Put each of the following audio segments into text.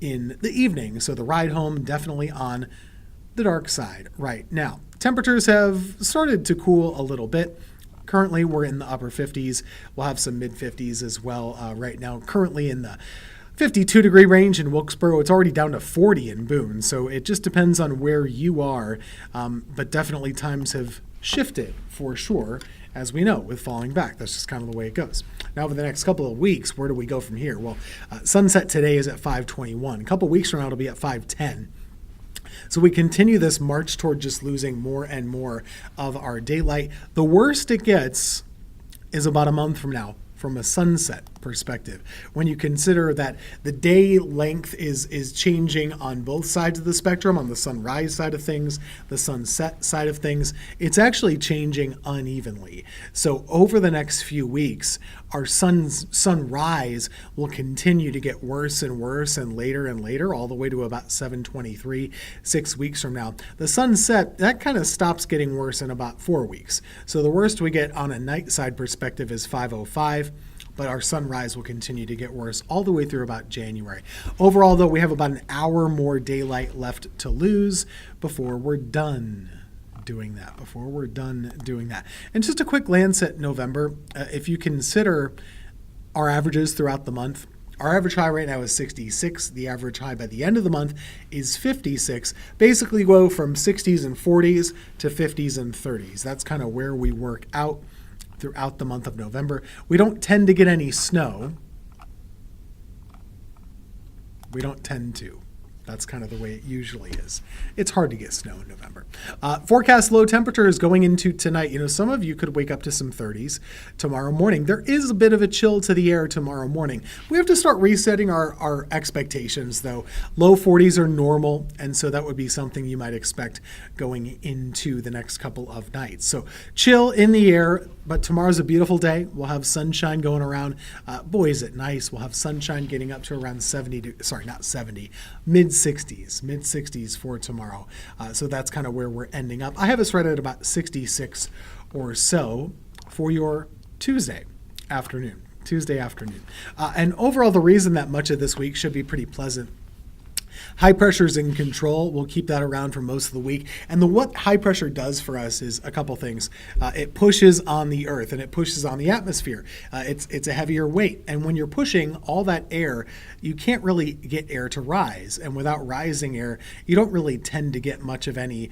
in the evening. So the ride home definitely on the dark side right now. Temperatures have started to cool a little bit. Currently, we're in the upper 50s. We'll have some mid 50s as well right now. Currently in the 52-degree range in Wilkesboro. It's already down to 40 in Boone. So it just depends on where you are. But definitely times have shifted for sure, as we know, with falling back. That's just kind of the way it goes. Now, over the next couple of weeks, where do we go from here? Well, sunset today is at 5:21. A couple of weeks from now, it'll be at 5:10. So we continue this march toward just losing more and more of our daylight. The worst it gets is about a month from now, from a sunset perspective, when you consider that the day length is changing on both sides of the spectrum, on the sunrise side of things, the sunset side of things. It's actually changing unevenly. So over the next few weeks, our sunrise will continue to get worse and worse and later, all the way to about 7:23, 6 weeks from now. The sunset, that kind of stops getting worse in about 4 weeks. So the worst we get on a night side perspective is 5:05. But our sunrise will continue to get worse all the way through about January. Overall, though, we have about an hour more daylight left to lose before we're done doing that. And just a quick glance at November. If you consider our averages throughout the month, our average high right now is 66. The average high by the end of the month is 56. Basically go from 60s and 40s to 50s and 30s. That's kind of where we work out throughout the month of November. We don't tend to get any snow. We don't tend to. That's kind of the way it usually is. It's hard to get snow in November. Forecast low temperatures going into tonight. Some of you could wake up to some 30s tomorrow morning. There is a bit of a chill to the air tomorrow morning. We have to start resetting our expectations, though. Low 40s are normal, and so that would be something you might expect going into the next couple of nights. So chill in the air, but tomorrow's a beautiful day. We'll have sunshine going around. Boy, is it nice. We'll have sunshine getting up to around mid-60s for tomorrow. So that's kind of where we're ending up. I have us right at about 66 or so for your Tuesday afternoon. And overall, the reason that much of this week should be pretty pleasant. High pressure's in control. We'll keep that around for most of the week. And what high pressure does for us is a couple things. It pushes on the earth and it pushes on the atmosphere. It's a heavier weight. And when you're pushing all that air, you can't really get air to rise. And without rising air, you don't really tend to get much of any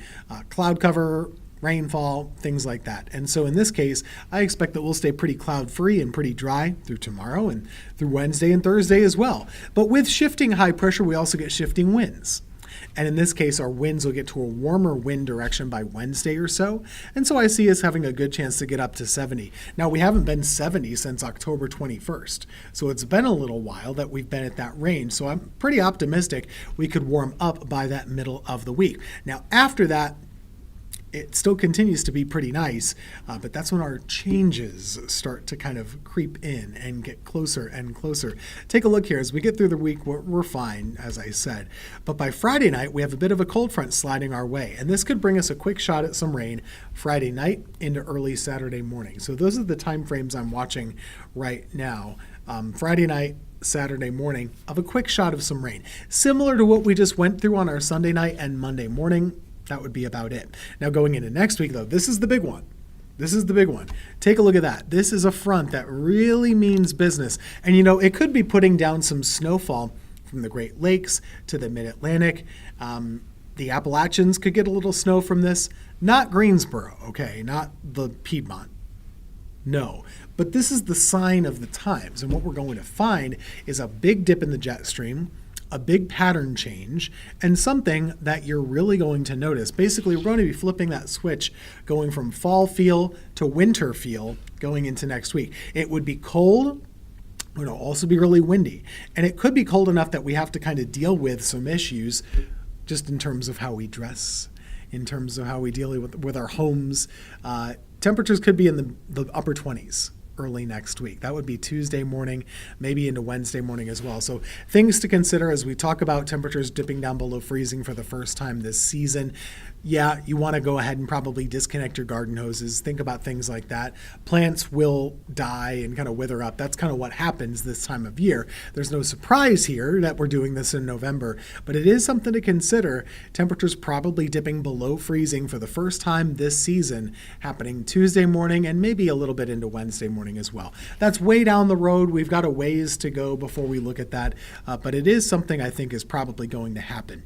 cloud cover, rainfall, things like that. And so in this case, I expect that we'll stay pretty cloud-free and pretty dry through tomorrow and through Wednesday and Thursday as well. But with shifting high pressure, we also get shifting winds. And in this case, our winds will get to a warmer wind direction by Wednesday or so. And so I see us having a good chance to get up to 70. Now, we haven't been 70 since October 21st. So it's been a little while that we've been at that range. So I'm pretty optimistic we could warm up by that middle of the week. Now, after that, it still continues to be pretty nice, but that's when our changes start to kind of creep in and get closer and closer. Take a look here. As we get through the week, we're fine, as I said. But by Friday night, we have a bit of a cold front sliding our way, and this could bring us a quick shot at some rain Friday night into early Saturday morning. So those are the time frames I'm watching right now. Friday night, Saturday morning, of a quick shot of some rain. Similar to what we just went through on our Sunday night and Monday morning. That would be about it. Now going into next week, though, this is the big one. Take a look at that. This is a front that really means business. And, it could be putting down some snowfall from the Great Lakes to the Mid-Atlantic. The Appalachians could get a little snow from this. Not Greensboro, okay? Not the Piedmont. No. But this is the sign of the times. And what we're going to find is a big dip in the jet stream, a big pattern change, and something that you're really going to notice. Basically, we're going to be flipping that switch, going from fall feel to winter feel going into next week. It would be cold. It'll also be really windy. And it could be cold enough that we have to kind of deal with some issues just in terms of how we dress, in terms of how we deal with our homes. Temperatures could be in the upper 20s. Early next week. That would be Tuesday morning, maybe into Wednesday morning as well. So things to consider as we talk about temperatures dipping down below freezing for the first time this season. Yeah, you want to go ahead and probably disconnect your garden hoses. Think about things like that. Plants will die and kind of wither up. That's kind of what happens this time of year. There's no surprise here that we're doing this in November, but it is something to consider. Temperatures probably dipping below freezing for the first time this season, happening Tuesday morning and maybe a little bit into Wednesday morning as well. That's way down the road. We've got a ways to go before we look at that, but it is something I think is probably going to happen.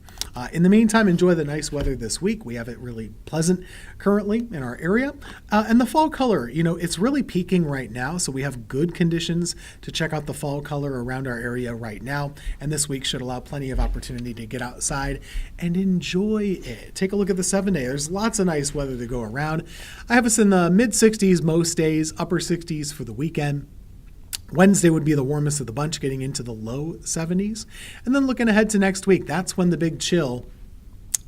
In the meantime, enjoy the nice weather this week. We have it really pleasant currently in our area. And the fall color, it's really peaking right now, so we have good conditions to check out the fall color around our area right now. And this week should allow plenty of opportunity to get outside and enjoy it. Take a look at the 7-day. There's lots of nice weather to go around. I have us in the mid-60s most days, upper 60s for the weekend. Wednesday would be the warmest of the bunch, getting into the low 70s. And then looking ahead to next week, that's when the big chill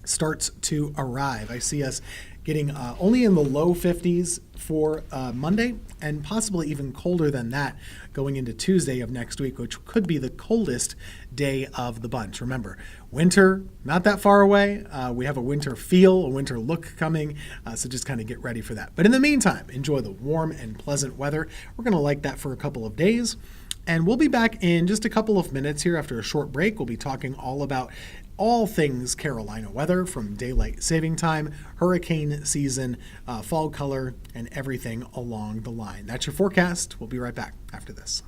starts to arrive. I see us getting only in the low 50s for Monday, and possibly even colder than that going into Tuesday of next week, which could be the coldest day of the bunch. Remember, winter, not that far away. We have a winter feel, a winter look coming, so just kind of get ready for that. But in the meantime, enjoy the warm and pleasant weather. We're going to like that for a couple of days. And we'll be back in just a couple of minutes here after a short break. We'll be talking all about all things Carolina weather, from daylight saving time, hurricane season, fall color, and everything along the line. That's your forecast. We'll be right back after this.